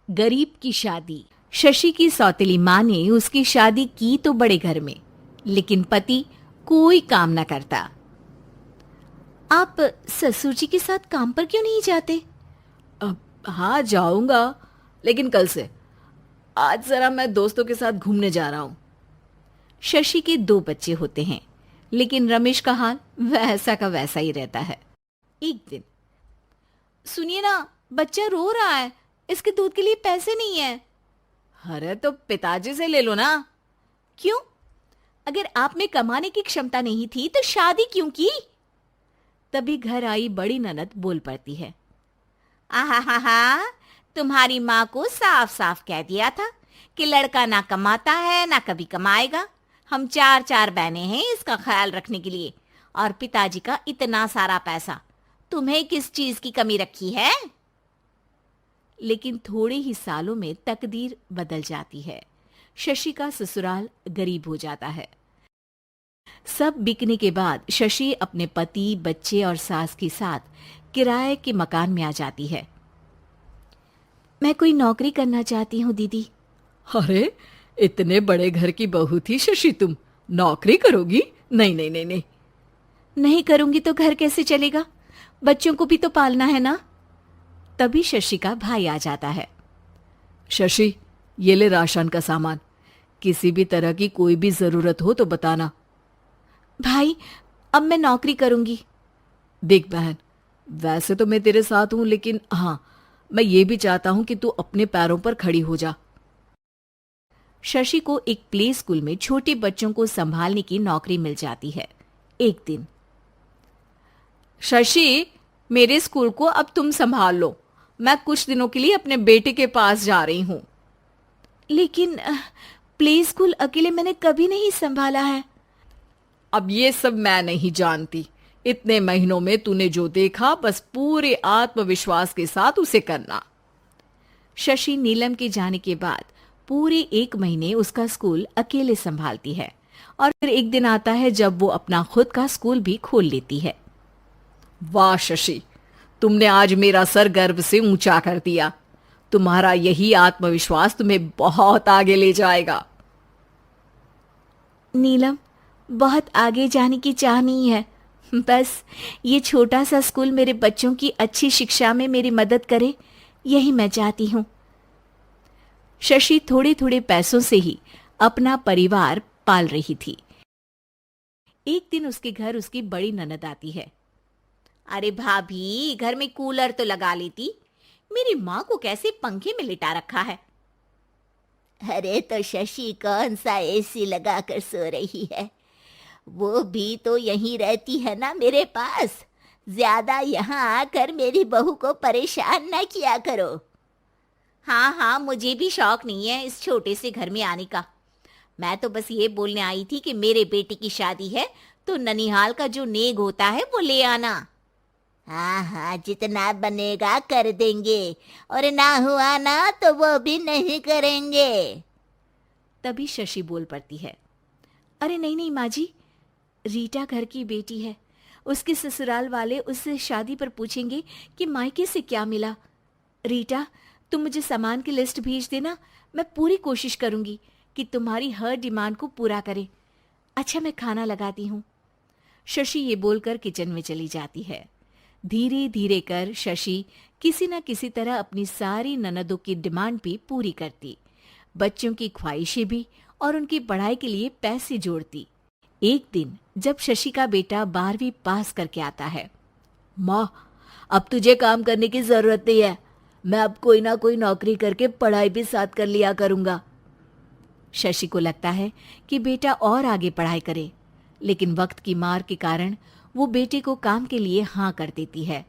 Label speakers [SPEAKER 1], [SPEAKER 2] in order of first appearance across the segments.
[SPEAKER 1] गरीब की शादी। शशि की सौतेली माँ ने उसकी शादी की तो बड़े घर में, लेकिन पति कोई काम न करता। आप ससुर जी के साथ काम पर क्यों नहीं जाते?
[SPEAKER 2] हाँ जाऊंगा, लेकिन कल से। आज जरा मैं दोस्तों के साथ घूमने जा रहा हूँ।
[SPEAKER 1] शशि के 2 बच्चे होते हैं, लेकिन रमेश का हाल वैसा का वैसा ही रहता है। एक दिन, सुनिए ना, बच्चा रो रहा है, इसके दूध के लिए पैसे नहीं है।
[SPEAKER 2] अरे तो पिताजी से ले लो ना।
[SPEAKER 1] क्यों? अगर आप में कमाने की क्षमता नहीं थी तो शादी क्यों की? तभी घर आई बड़ी ननद बोल पड़ती है। आहा हा हा, तुम्हारी माँ को साफ साफ कह दिया था कि लड़का ना कमाता है ना कभी कमाएगा। हम 4 बहनें हैं इसका ख्याल रखने के लिए, और पिताजी का इतना सारा पैसा, तुम्हें किस चीज की कमी रखी है? लेकिन थोड़े ही सालों में तकदीर बदल जाती है। शशि का ससुराल गरीब हो जाता है। सब बिकने के बाद शशि अपने पति, बच्चे और सास के साथ किराए के मकान में आ जाती है। मैं कोई नौकरी करना चाहती हूँ दीदी।
[SPEAKER 2] अरे इतने बड़े घर की बहू थी शशि, तुम नौकरी करोगी? नहीं नहीं नहीं नहीं।
[SPEAKER 1] नहीं करूंगी तो घर कैसे चलेगा? बच्चों को भी तो पालना है ना। तभी शशि का भाई आ जाता है।
[SPEAKER 2] शशि, ये ले राशन का सामान, किसी भी तरह की कोई भी जरूरत हो तो बताना।
[SPEAKER 1] भाई, अब मैं नौकरी करूंगी।
[SPEAKER 2] देख बहन, वैसे तो मैं तेरे साथ हूं, लेकिन हाँ, मैं ये भी चाहता हूं कि तू अपने पैरों पर खड़ी हो जा।
[SPEAKER 1] शशि को एक प्ले स्कूल में छोटे बच्चों को संभालने की नौकरी मिल जाती है। एक दिन,
[SPEAKER 2] शशि, मेरे स्कूल को अब तुम संभाल लो। मैं कुछ दिनों के लिए अपने बेटे के पास जा रही हूं।
[SPEAKER 1] लेकिन प्ले स्कूल अकेले मैंने कभी नहीं संभाला है।
[SPEAKER 2] अब ये सब मैं नहीं जानती। इतने महीनों में तूने जो देखा, बस पूरे आत्मविश्वास के साथ उसे करना।
[SPEAKER 1] शशि नीलम के जाने के बाद पूरे 1 महीने उसका स्कूल अकेले संभालती है, और फिर एक दिन आता है जब वो अपना खुद का स्कूल भी खोल लेती है।
[SPEAKER 2] वाह शशि, तुमने आज मेरा सर गर्व से ऊंचा कर दिया। तुम्हारा यही आत्मविश्वास तुम्हें बहुत आगे ले जाएगा।
[SPEAKER 1] नीलम, बहुत आगे जाने की चाह नहीं है, बस ये छोटा सा स्कूल मेरे बच्चों की अच्छी शिक्षा में मेरी मदद करे, यही मैं चाहती हूँ। शशि थोड़े थोड़े पैसों से ही अपना परिवार पाल रही थी। एक दिन उसके घर उसकी बड़ी ननद आती है। अरे भाभी, घर में कूलर तो लगा लेती, मेरी माँ को कैसे पंखे में लिटा रखा है? अरे तो शशि कौन सा एसी लगा कर सो रही है? वो भी तो यहीं रहती है ना मेरे पास। ज्यादा यहाँ आकर मेरी बहू को परेशान ना किया करो। हाँ हाँ, मुझे भी शौक नहीं है इस छोटे से घर में आने का। मैं तो बस ये बोलने आई थी कि मेरे बेटे की शादी है तो ननिहाल का जो नेग होता है वो ले आना। हाँ हाँ, जितना बनेगा कर देंगे, और ना हुआ ना तो वो भी नहीं करेंगे। तभी शशि बोल पड़ती है। अरे नहीं नहीं माँ जी, रीटा घर की बेटी है, उसके ससुराल वाले उससे शादी पर पूछेंगे कि मायके से क्या मिला। रीटा, तुम मुझे सामान की लिस्ट भेज देना, मैं पूरी कोशिश करूंगी कि तुम्हारी हर डिमांड को पूरा करे। अच्छा, मैं खाना लगाती हूँ। शशि ये बोलकर किचन में चली जाती है। धीरे धीरे कर शशि किसी न किसी तरह अपनी सारी ननदों की डिमांड भी पूरी करती, बच्चों की ख्वाहिशें भी, और उनकी पढ़ाई के लिए पैसे जोड़ती। एक दिन जब शशि का बेटा 12वीं पास करके आता है।
[SPEAKER 2] माँ, अब तुझे काम करने की जरूरत नहीं है। मैं अब कोई ना कोई नौकरी करके पढ़ाई भी साथ कर लिया करूंगा।
[SPEAKER 1] शशि को लगता है कि बेटा और आगे पढ़ाई करे, लेकिन वक्त की मार के कारण वो बेटे को काम के लिए हाँ कर देती है।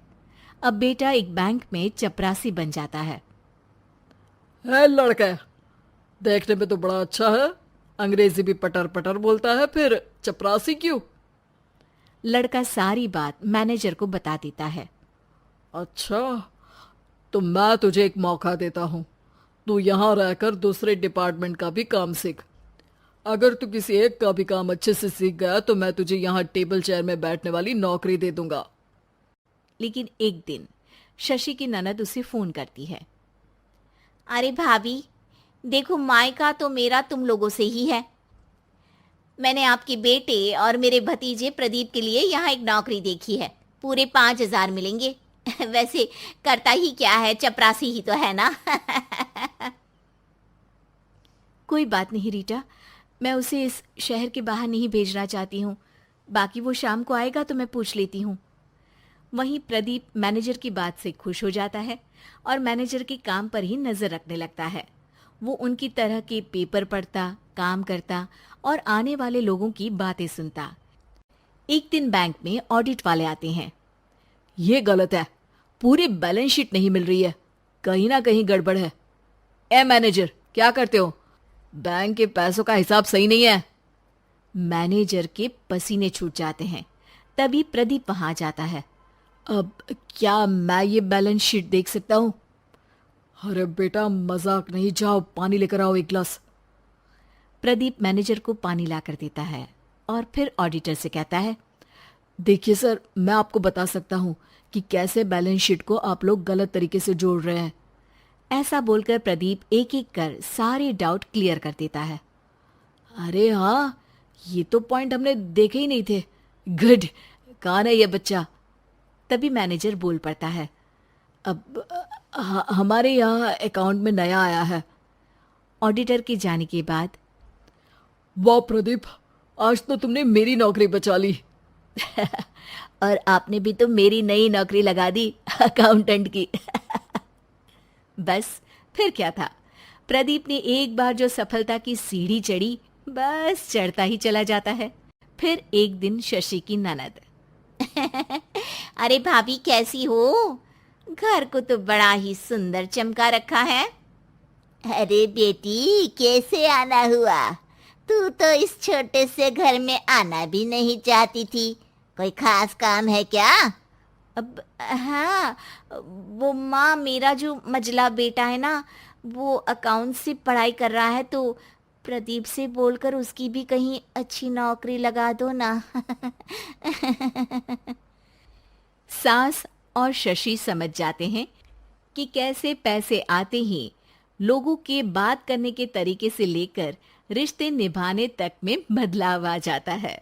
[SPEAKER 1] अब बेटा एक बैंक में चपरासी बन जाता है।
[SPEAKER 2] लड़का देखने में तो बड़ा अच्छा है, अंग्रेजी भी पटर पटर बोलता है, फिर चपरासी क्यों?
[SPEAKER 1] लड़का सारी बात मैनेजर को बता देता है।
[SPEAKER 2] अच्छा, तो मैं तुझे एक मौका देता हूँ। तू यहाँ रहकर दूसरे डिपार्टमेंट का भी काम सीख। अगर तू किसी एक का भी काम अच्छे से सीख गया तो मैं तुझे यहाँ टेबल चेयर में बैठने वाली नौकरी दे दूंगा।
[SPEAKER 1] लेकिन एक दिन शशि की ननद उसे फोन करती है। अरे भाभी, देखो मायका तो मेरा तुम लोगों से ही है। मैंने आपके बेटे और मेरे भतीजे प्रदीप के लिए यहाँ एक नौकरी देखी है, पूरे 5,000 मिलेंगे। वैसे करता ही क्या है, चपरासी ही तो है ना। कोई बात नहीं रीटा, मैं उसे इस शहर के बाहर नहीं भेजना चाहती हूँ। बाकी वो शाम को आएगा तो मैं पूछ लेती हूँ। वहीं प्रदीप मैनेजर की बात से खुश हो जाता है और मैनेजर के काम पर ही नजर रखने लगता है। वो उनकी तरह के पेपर पढ़ता, काम करता और आने वाले लोगों की बातें सुनता। एक दिन बैंक में ऑडिट वाले आते हैं।
[SPEAKER 2] ये गलत है, पूरी बैलेंस शीट नहीं मिल रही है, कहीं ना कहीं गड़बड़ है। ए मैनेजर, क्या करते हो? बैंक के पैसों का हिसाब सही नहीं है।
[SPEAKER 1] मैनेजर के पसीने छूट जाते हैं। तभी प्रदीप वहां जाता है।
[SPEAKER 2] अब क्या मैं ये बैलेंस शीट देख सकता हूँ? अरे बेटा मजाक नहीं, जाओ पानी लेकर आओ एक गिलास।
[SPEAKER 1] प्रदीप मैनेजर को पानी लाकर देता है और फिर ऑडिटर से कहता है,
[SPEAKER 2] देखिए सर, मैं आपको बता सकता हूँ कि कैसे बैलेंस शीट को आप लोग गलत तरीके से जोड़ रहे हैं।
[SPEAKER 1] ऐसा बोलकर प्रदीप एक एक कर सारे डाउट क्लियर कर देता है।
[SPEAKER 2] अरे हाँ, ये तो पॉइंट हमने देखे ही नहीं थे। गुड, कौन है ये बच्चा?
[SPEAKER 1] तभी मैनेजर बोल पड़ता है,
[SPEAKER 2] अब हमारे यहाँ अकाउंट में नया आया है।
[SPEAKER 1] ऑडिटर के जाने के बाद,
[SPEAKER 2] वाह प्रदीप, आज तो तुमने मेरी नौकरी बचा ली।
[SPEAKER 1] और आपने भी तो मेरी नई नौकरी लगा दी, अकाउंटेंट की। बस फिर क्या था, प्रदीप ने एक बार जो सफलता की सीढ़ी चढ़ी, बस चढ़ता ही चला जाता है। फिर एक दिन शशि की ननद, अरे भाभी कैसी हो? घर को तो बड़ा ही सुंदर चमका रखा है।
[SPEAKER 3] अरे बेटी, कैसे आना हुआ? तू तो इस छोटे से घर में आना भी नहीं चाहती थी। कोई खास काम है क्या?
[SPEAKER 1] अब हाँ, वो माँ, मेरा जो मजला बेटा है ना, वो अकाउंट से पढ़ाई कर रहा है, तो प्रदीप से बोलकर उसकी भी कहीं अच्छी नौकरी लगा दो ना। सास और शशि समझ जाते हैं कि कैसे पैसे आते ही लोगों के बात करने के तरीके से लेकर रिश्ते निभाने तक में बदलाव आ जाता है।